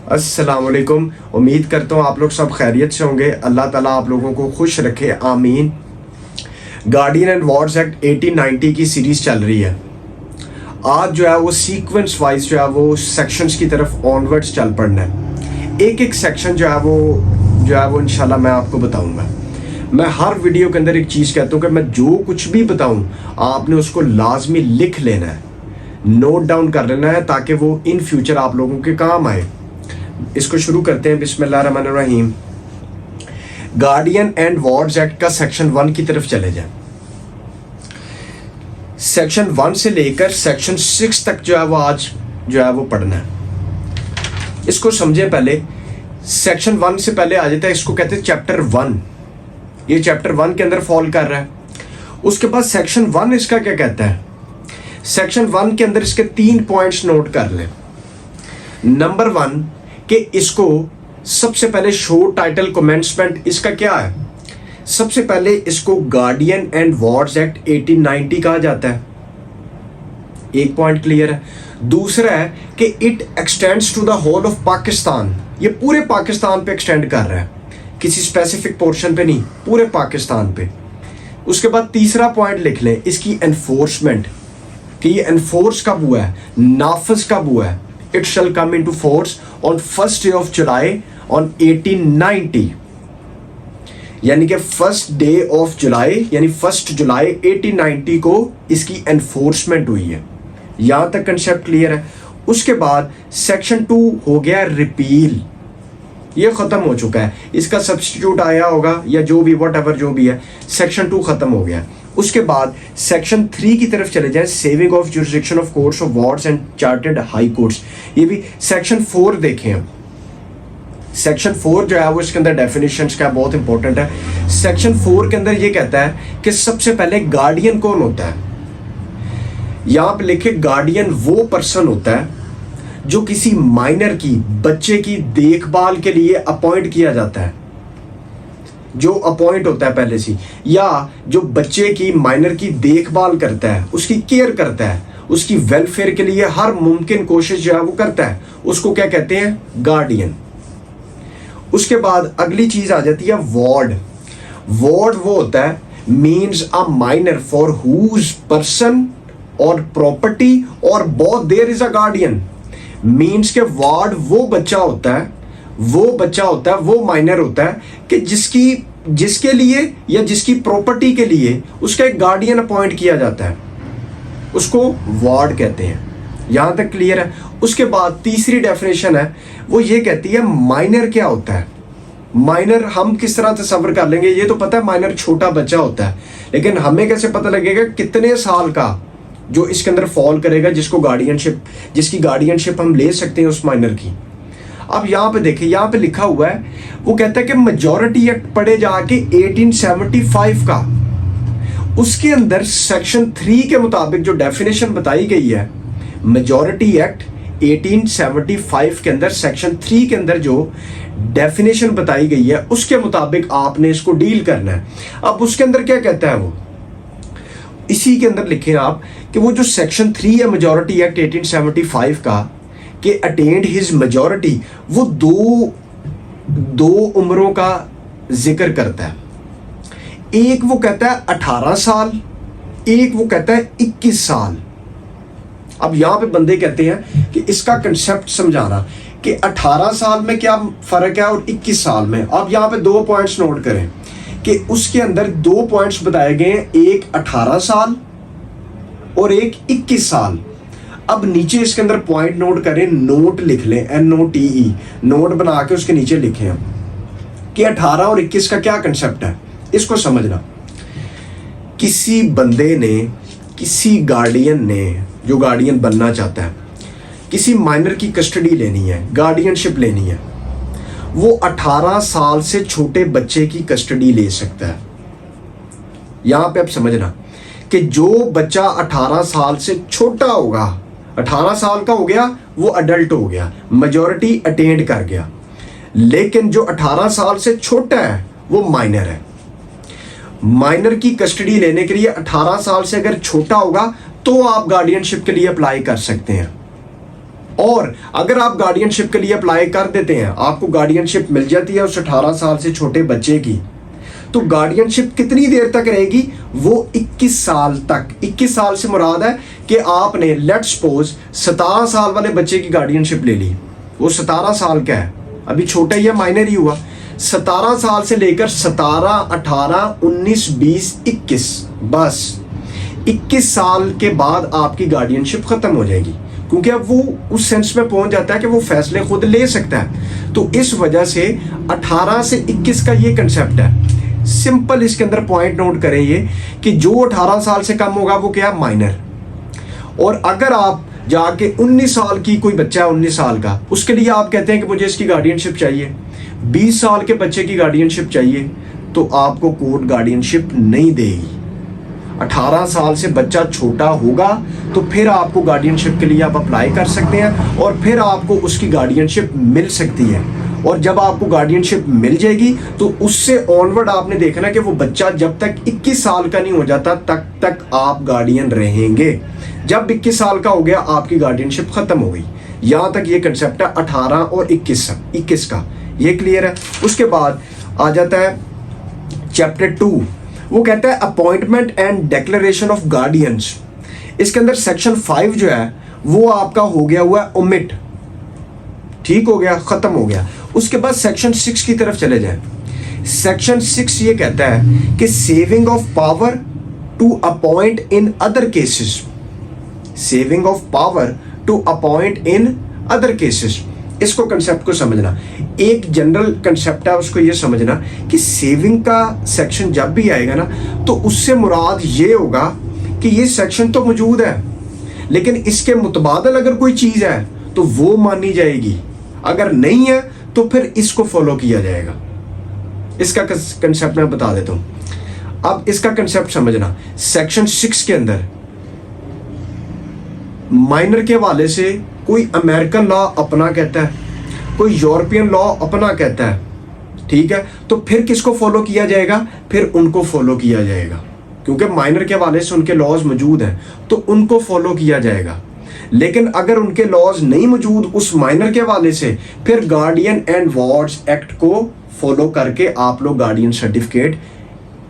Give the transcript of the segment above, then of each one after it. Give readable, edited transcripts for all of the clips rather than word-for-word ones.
अस्सलाम वालेकुम। उम्मीद करता हूँ आप लोग सब खैरियत से होंगे। अल्लाह ताला आप लोगों को खुश रखे, आमीन। गार्डियन एंड वार्स एक्ट 1890 की सीरीज़ चल रही है। आज जो है वो सीक्वेंस वाइज जो है वो सेक्शंस की तरफ ऑनवर्ड्स चल पड़ना है। एक एक सेक्शन जो है वो इंशाल्लाह मैं आपको बताऊंगा। मैं हर वीडियो के अंदर एक चीज़ कहता हूँ कि मैं जो कुछ भी बताऊँ आपने उसको लाजमी लिख लेना है, नोट डाउन कर लेना है, ताकि वो इन फ्यूचर आप लोगों के काम आए। इसको शुरू करते हैं। बिस्मिल्लाहिर्रहमानिर्रहीम। गार्डियन एंड वार्ड्स एक्ट का सेक्शन 1 की तरफ चले जाएं। सेक्शन 1 से लेकर सेक्शन 6 तक जो है वो आज जो है वो पढ़ना है। इसको समझें। पहले सेक्शन 1 से पहले आ जाता है, इसको कहते हैं चैप्टर 1। ये चैप्टर 1 के अंदर फॉल कर रहा है। उसके बाद सेक्शन 1 इसका क्या कहता है? सेक्शन 1 के अंदर इसके 3 पॉइंट्स नोट कर लें। नंबर 1 कि इसको सबसे पहले शो टाइटल कमेंसमेंट इसका क्या है? सबसे पहले इसको गार्डियन एंड वार्ड्स एक्ट 1890 कहा जाता है। एक पॉइंट क्लियर है। दूसरा है कि it extends to the whole of Pakistan. ये पूरे पाकिस्तान पे एक्सटेंड कर रहा है, किसी स्पेसिफिक पोर्शन पे नहीं, पूरे पाकिस्तान पे। उसके बाद तीसरा पॉइंट लिख लें, इसकी एनफोर्समेंट, कि ये एनफोर्स कब हुआ है, नाफज कब हुआ है। It shall come into force on 1st day of July on 1890, यानी कि 1st day of July यानी 1 जुलाई 1890 को इसकी एनफोर्समेंट हुई है। यहां तक कंसेप्ट क्लियर है। उसके बाद सेक्शन 2 हो गया रिपील, ये खत्म हो चुका है। इसका सब्स्टिट्यूट आया होगा या जो भी व्हाटएवर जो भी है, सेक्शन 2 खत्म हो गया। उसके बाद सेक्शन 3 की तरफ चले जाएं, saving of jurisdiction of courts of wards and chartered high courts. ये भी सेक्शन 4 देखें हम। सेक्शन 4 जो है वो इसके अंदर डेफिनेशंस का बहुत इंपॉर्टेंट है। सेक्शन 4 के अंदर ये कहता है कि सबसे पहले गार्डियन कौन होता है। यहां पे लिखे गार्डियन वो पर्सन होता है जो किसी माइनर की, बच्चे की देखभाल के लिए अपॉइंट किया जाता है, जो अपॉइंट होता है पहले से, या जो बच्चे की, माइनर की देखभाल करता है, उसकी केयर करता है, उसकी वेलफेयर के लिए हर मुमकिन कोशिश जो है वो करता है, उसको क्या कहते हैं? गार्डियन। उसके बाद अगली चीज आ जाती है वार्ड। वार्ड वो होता है means a minor for whose person और प्रॉपर्टी और both there is a guardian. Means के वार्ड वो बच्चा होता है, वो माइनर होता है कि जिसके लिए या जिसकी प्रॉपर्टी के लिए उसका एक गार्डियन अपॉइंट किया जाता है, उसको वार्ड कहते हैं। यहां तक क्लियर है। उसके बाद तीसरी डेफिनेशन है, वो ये कहती है माइनर क्या होता है। माइनर हम किस तरह तस्वर कर लेंगे, ये तो पता है माइनर छोटा बच्चा होता है, लेकिन हमें कैसे पता लगेगा कितने साल का जो इसके अंदर फॉल करेगा, जिसकी गार्डियनशिप हम ले सकते हैं उस माइनर की। अब यहां पे देखिए, यहां पे लिखा हुआ है, वो कहता है कि मेजॉरिटी एक्ट पढ़े जाके 1875 का, उसके अंदर सेक्शन 3 के मुताबिक जो डेफिनेशन बताई गई है, मेजॉरिटी एक्ट 1875 के अंदर सेक्शन 3 के अंदर जो डेफिनेशन बताई गई है, उसके मुताबिक आपने इसको डील करना है। अब उसके अंदर क्या कहता है वो, इसी के अंदर लिखें आप कि वो जो सेक्शन 3 है मेजॉरिटी एक्ट 1875 का, कि अटेंड हिज मेजॉरिटी, वो दो उम्रों का जिक्र करता है। एक वो कहता है 18 साल, एक वो कहता है 21 साल। अब यहां पे बंदे कहते हैं कि इसका कंसेप्ट समझाना कि 18 साल में क्या फर्क है और 21 साल में। अब यहां पे 2 पॉइंट्स नोट करें कि उसके अंदर 2 पॉइंट्स बताए गए हैं, एक 18 साल और एक 21 साल। अब नीचे इसके अंदर पॉइंट नोट करें, नोट लिख लें, NOTE, नोट बना के उसके नीचे लिखें हम कि 18 और 21 का क्या कंसेप्ट है। इसको समझना, किसी बंदे ने, किसी गार्डियन ने, जो गार्डियन बनना चाहता है, किसी माइनर की कस्टडी लेनी है, गार्डियनशिप लेनी है, वो 18 साल से छोटे बच्चे की कस्टडी ले सकता है। यहां पे आप समझना कि जो बच्चा 18 साल से छोटा होगा, 18 साल का हो गया, वो अडल्ट हो गया, मेजॉरिटी अटेंड कर गया, लेकिन जो 18 साल से छोटा है वो माइनर है। माइनर की कस्टडी लेने के लिए 18 साल से अगर छोटा होगा तो आप गार्डियनशिप के लिए अप्लाई कर सकते हैं। और अगर आप गार्डियनशिप के लिए अप्लाई कर देते हैं, आपको गार्डियनशिप मिल जाती है उस 18 साल से छोटे बच्चे की, तो गार्डियनशिप कितनी देर तक रहेगी? वो 21 साल तक। 21 साल से मुराद है कि आपने लेट सपोज 17 साल वाले बच्चे की गार्डियनशिप ले ली, वो 17 साल का है, अभी छोटा ही है, माइनर ही हुआ। 17 साल से लेकर 17, 18, 19, 20, 21, बस 21 साल के बाद आपकी गार्डियनशिप खत्म हो जाएगी, क्योंकि अब वो उस सेंस में पहुंच जाता है कि वो फैसले खुद ले सकता है। तो इस वजह से 18 से 21 का ये कंसेप्ट है। सिंपल इसके अंदर पॉइंट नोट करें ये कि जो 18 साल से कम होगा वो क्या? माइनर। और अगर आप जाके 19 साल की कोई बच्चा है, 19 साल का, उसके लिए आप कहते हैं कि मुझे इसकी गार्डियनशिप चाहिए, 20 साल के बच्चे की गार्डियनशिप चाहिए, तो आपको कोर्ट गार्डियनशिप नहीं देगी। 18 साल से बच्चा छोटा होगा तो फिर आपको गार्डियनशिप के लिए आप अप्लाई कर सकते हैं और फिर आपको उसकी गार्डियनशिप मिल सकती है। और जब आपको गार्डियनशिप मिल जाएगी तो उससे ऑनवर्ड आपने देखना कि वो बच्चा जब तक 21 साल का नहीं हो जाता तब तक आप गार्डियन रहेंगे। जब 21 साल का हो गया आपकी गार्डियनशिप खत्म हो गई। यहां तक ये कंसेप्ट है 18 और 21 का, ये क्लियर है। उसके बाद आ जाता है चैप्टर 2, वो कहता है appointment and declaration of guardians. इसके अंदर सेक्शन 5 जो है वो आपका हो गया हुआ है ओमिट, ठीक हो गया, खत्म हो गया। उसके बाद सेक्शन 6 की तरफ चले जाएं। सेक्शन 6 ये कहता है कि saving of power to appoint in other cases, saving of power to appoint in other cases. इसको कंसेप्ट को समझना, एक जनरल कंसेप्ट है, उसको ये समझना कि सेविंग का सेक्शन जब भी आएगा ना तो उससे मुराद ये होगा कि ये सेक्शन तो मौजूद है लेकिन इसके मुतबादल अगर कोई चीज है तो वो मानी जाएगी, अगर नहीं है तो फिर इसको फॉलो किया जाएगा। इसका कंसेप्ट मैं बता देता हूं। अब इसका कंसेप्ट समझना, सेक्शन 6 के अंदर माइनर के हवाले से कोई अमेरिकन लॉ अपना कहता है, कोई यूरोपियन लॉ अपना कहता है, ठीक है, तो फिर किसको फॉलो किया जाएगा? फिर उनको फॉलो किया जाएगा, क्योंकि माइनर के हवाले से उनके लॉज मौजूद हैं तो उनको फॉलो किया जाएगा। लेकिन अगर उनके लॉज नहीं मौजूद उस माइनर के हवाले से, फिर गार्डियन एंड वार्ड्स एक्ट को फॉलो करके आप लोग गार्डियन सर्टिफिकेट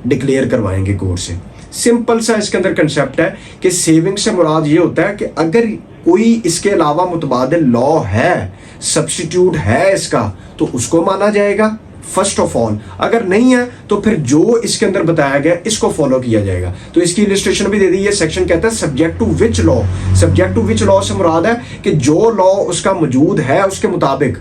डिक्लेयर करवाएंगे कोर्ट से। सिंपल सा इसके अंदर कंसेप्ट है कि सेविंग से मुराद ये होता है कि अगर कोई इसके अलावा मुतबादिल लॉ है, सब्स्टिट्यूट है इसका, तो उसको माना जाएगा फर्स्ट ऑफ ऑल। अगर नहीं है तो फिर जो इसके अंदर बताया गया इसको फॉलो किया जाएगा। तो इसकी इलिस्ट्रेशन भी दे दी, ये सेक्शन कहता है subject to which law. Subject to which law से मुराद है कि जो लॉ उसका मौजूद है उसके मुताबिक,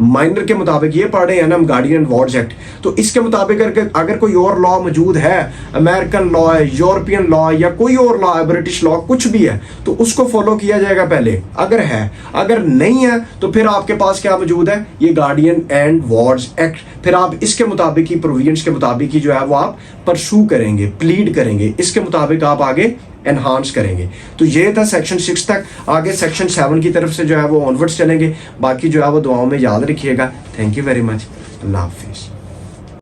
माइनर के मुताबिक, ये पढ़ रहे हैं ना हम गार्डियन एंड वार्ड्स एक्ट, तो इसके मुताबिक अगर कोई और लॉ मौजूद है, अमेरिकन लॉ है, यूरोपियन लॉ है या कोई और लॉ है, ब्रिटिश लॉ कुछ भी है, तो उसको फॉलो किया जाएगा पहले अगर है। अगर नहीं है तो फिर आपके पास क्या मौजूद है? ये गार्डियन एंड वार्ड्स एक्ट। फिर आप इसके मुताबिक ही, प्रोविजंस के मुताबिक ही जो है वो आप परसू करेंगे, प्लीड करेंगे, इसके मुताबिक आप आगे एनहांस करेंगे। तो ये था सेक्शन 6 तक। आगे सेक्शन 7 की तरफ से जो है वो ऑनवर्ड्स चलेंगे। बाकी जो है वो दुआओं में याद रखिएगा। Thank you very much. अल्लाह हाफिज़।